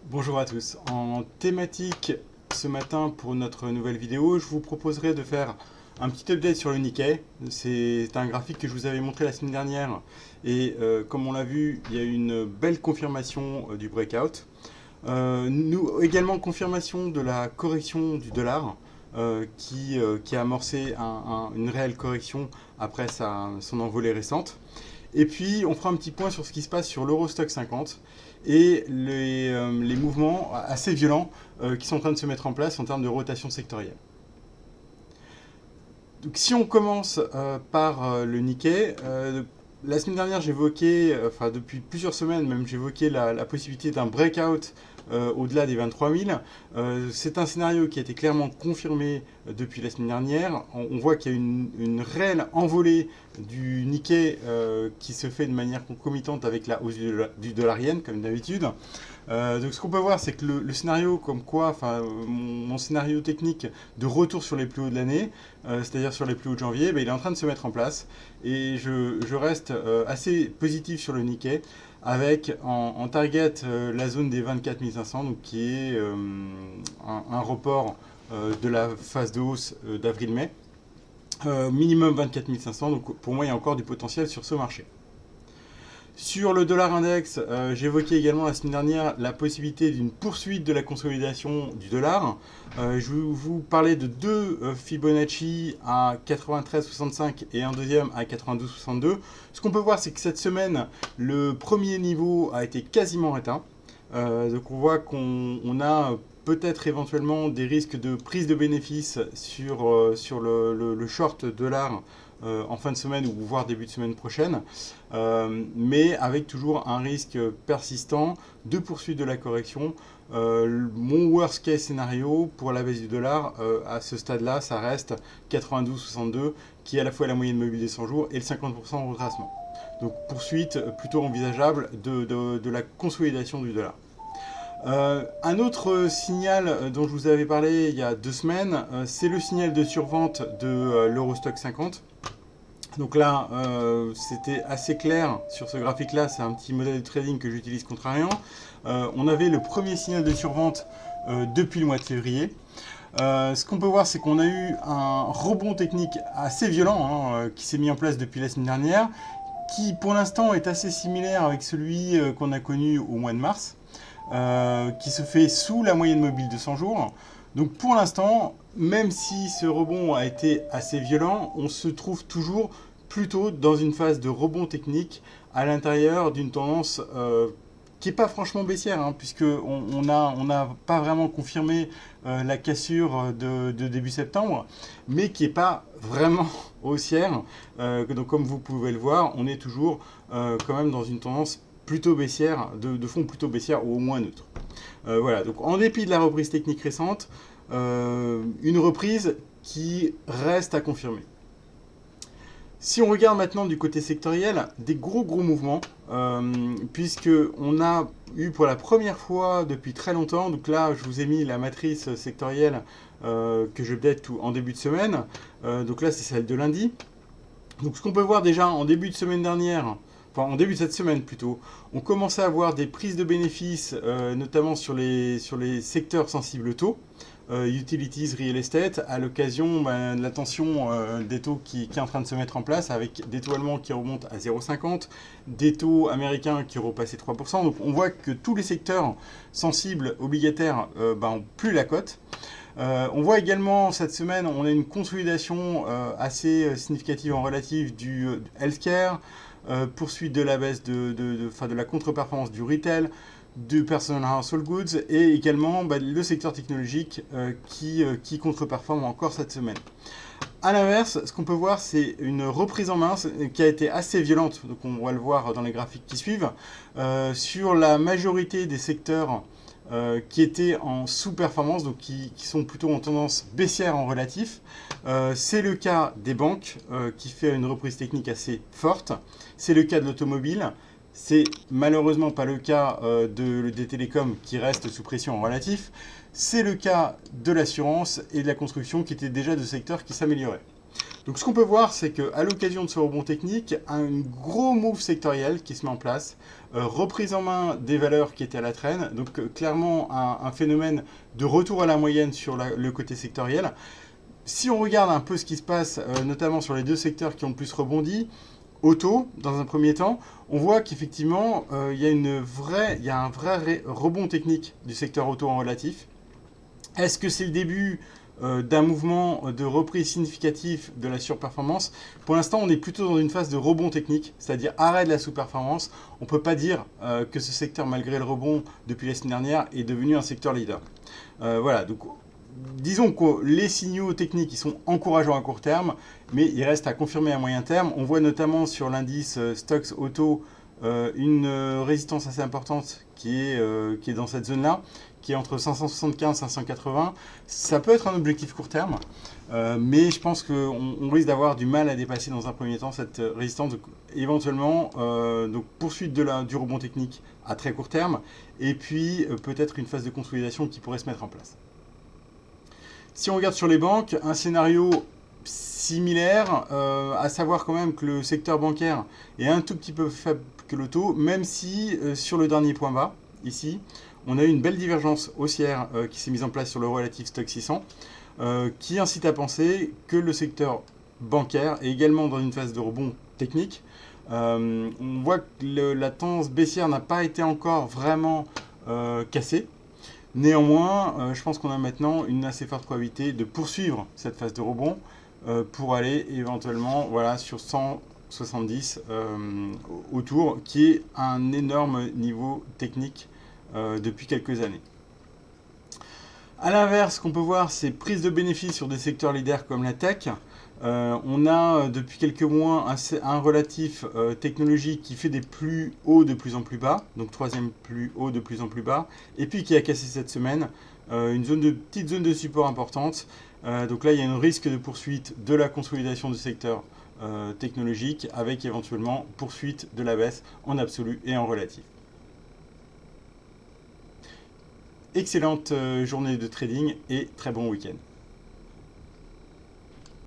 Bonjour à tous. En thématique ce matin pour notre nouvelle vidéo, je vous proposerai de faire un petit update sur le Nikkei. C'est un graphique que je vous avais montré la semaine dernière et comme on l'a vu, il y a eu une belle confirmation du breakout. Nous également confirmation de la correction du dollar qui a amorcé une réelle correction après son envolée récente. Et puis, on fera un petit point sur ce qui se passe sur l'Eurostoxx 50 et les mouvements assez violents qui sont en train de se mettre en place en termes de rotation sectorielle. Donc, si on commence par le Nikkei, la semaine dernière, j'évoquais, enfin depuis plusieurs semaines même, j'évoquais la possibilité d'un breakout au-delà des 23 000. C'est un scénario qui a été clairement confirmé depuis la semaine dernière. On voit qu'il y a une réelle envolée du Nikkei qui se fait de manière concomitante avec la hausse du dollar yen, comme d'habitude. Donc ce qu'on peut voir, c'est que le scénario comme quoi, enfin mon scénario technique de retour sur les plus hauts de l'année, c'est-à-dire sur les plus hauts de janvier, ben, il est en train de se mettre en place. Et je reste assez positif sur le Nikkei, avec en target la zone des 24 500, donc qui est un report de la phase de hausse d'avril-mai. Minimum 24 500, donc pour moi il y a encore du potentiel sur ce marché. Sur le dollar index, j'évoquais également la semaine dernière la possibilité d'une poursuite de la consolidation du dollar. Je vous parlais de deux Fibonacci à 93,65 et un deuxième à 92,62. Ce qu'on peut voir, c'est que cette semaine, le premier niveau a été quasiment atteint. Donc on voit qu'on a peut-être éventuellement des risques de prise de bénéfices sur le short dollar en fin de semaine ou voire début de semaine prochaine, mais avec toujours un risque persistant de poursuite de la correction. Mon worst case scénario pour la baisse du dollar à ce stade-là, ça reste 92,62 qui est à la fois la moyenne mobile des 100 jours et le 50% en retracement. Donc poursuite plutôt envisageable de la consolidation du dollar. Un autre signal dont je vous avais parlé il y a 2 semaines, c'est le signal de survente de l'Eurostoxx 50. Donc là, c'était assez clair sur ce graphique-là, c'est un petit modèle de trading que j'utilise contrariant. On avait le premier signal de survente depuis le mois de février. Ce qu'on peut voir, c'est qu'on a eu un rebond technique assez violent qui s'est mis en place depuis la semaine dernière, qui pour l'instant est assez similaire avec celui qu'on a connu au mois de mars, qui se fait sous la moyenne mobile de 100 jours. Donc pour l'instant, même si ce rebond a été assez violent, on se trouve toujours plutôt dans une phase de rebond technique à l'intérieur d'une tendance qui n'est pas franchement baissière, hein, puisqu'on n'a pas vraiment confirmé la cassure de début septembre, mais qui n'est pas vraiment haussière. Donc comme vous pouvez le voir, on est toujours quand même dans une tendance plutôt baissière, de fond plutôt baissière ou au moins neutre. Voilà, donc en dépit de la reprise technique récente, une reprise qui reste à confirmer. Si on regarde maintenant du côté sectoriel, des gros mouvements, puisque on a eu pour la première fois depuis très longtemps, donc là je vous ai mis la matrice sectorielle que je update en début de semaine, donc là c'est celle de lundi. Donc ce qu'on peut voir déjà en début de semaine dernière, enfin en début de cette semaine plutôt, on commençait à avoir des prises de bénéfices, notamment sur les secteurs sensibles taux, utilities, real estate, à l'occasion de la tension des taux qui est en train de se mettre en place, avec des taux allemands qui remontent à 0,50, des taux américains qui repassaient 3%. Donc on voit que tous les secteurs sensibles obligataires ont plus la cote. On voit également cette semaine, on a une consolidation assez significative en relatif du healthcare, poursuite de la baisse de la contre-performance du retail, de personal household goods et également le secteur technologique qui contre-performe encore cette semaine. A l'inverse, ce qu'on peut voir, c'est une reprise en main qui a été assez violente, donc on va le voir dans les graphiques qui suivent, sur la majorité des secteurs qui étaient en sous-performance, donc qui sont plutôt en tendance baissière en relatif. C'est le cas des banques, qui fait une reprise technique assez forte. C'est le cas de l'automobile. C'est malheureusement pas le cas des télécoms qui restent sous pression en relatif. C'est le cas de l'assurance et de la construction qui étaient déjà deux secteurs qui s'amélioraient. Donc ce qu'on peut voir, c'est qu'à l'occasion de ce rebond technique, un gros move sectoriel qui se met en place, reprise en main des valeurs qui étaient à la traîne, donc clairement un phénomène de retour à la moyenne sur le côté sectoriel. Si on regarde un peu ce qui se passe, notamment sur les deux secteurs qui ont le plus rebondi, auto, dans un premier temps, on voit qu'effectivement, il y a un vrai rebond technique du secteur auto en relatif. Est-ce que c'est le début d'un mouvement de reprise significatif de la surperformance? Pour l'instant, on est plutôt dans une phase de rebond technique, c'est-à-dire arrêt de la sous-performance. On ne peut pas dire que ce secteur, malgré le rebond depuis la semaine dernière, est devenu un secteur leader. Voilà, donc disons que les signaux techniques ils sont encourageants à court terme, mais il reste à confirmer à moyen terme. On voit notamment sur l'indice Stocks Auto une résistance assez importante qui est dans cette zone-là, qui est entre 575 et 580. Ça peut être un objectif court terme, mais je pense qu'on risque d'avoir du mal à dépasser dans un premier temps cette résistance. Donc, éventuellement, donc poursuite du rebond technique à très court terme, et puis peut-être une phase de consolidation qui pourrait se mettre en place. Si on regarde sur les banques, un scénario similaire, à savoir quand même que le secteur bancaire est un tout petit peu faible que l'auto, même si sur le dernier point bas, ici, on a eu une belle divergence haussière qui s'est mise en place sur le relatif Stoxx 600, qui incite à penser que le secteur bancaire est également dans une phase de rebond technique. On voit que la tendance baissière n'a pas été encore vraiment cassée. Néanmoins, je pense qu'on a maintenant une assez forte probabilité de poursuivre cette phase de rebond pour aller éventuellement voilà, sur 170 autour, qui est un énorme niveau technique depuis quelques années. A l'inverse, ce qu'on peut voir, c'est prise de bénéfices sur des secteurs leaders comme la tech. On a depuis quelques mois un relatif technologique qui fait des plus hauts de plus en plus bas, donc troisième plus haut de plus en plus bas, et puis qui a cassé cette semaine une petite zone de support importante. Donc là, il y a un risque de poursuite de la consolidation du secteur technologique, avec éventuellement poursuite de la baisse en absolu et en relatif. Excellente journée de trading et très bon week-end.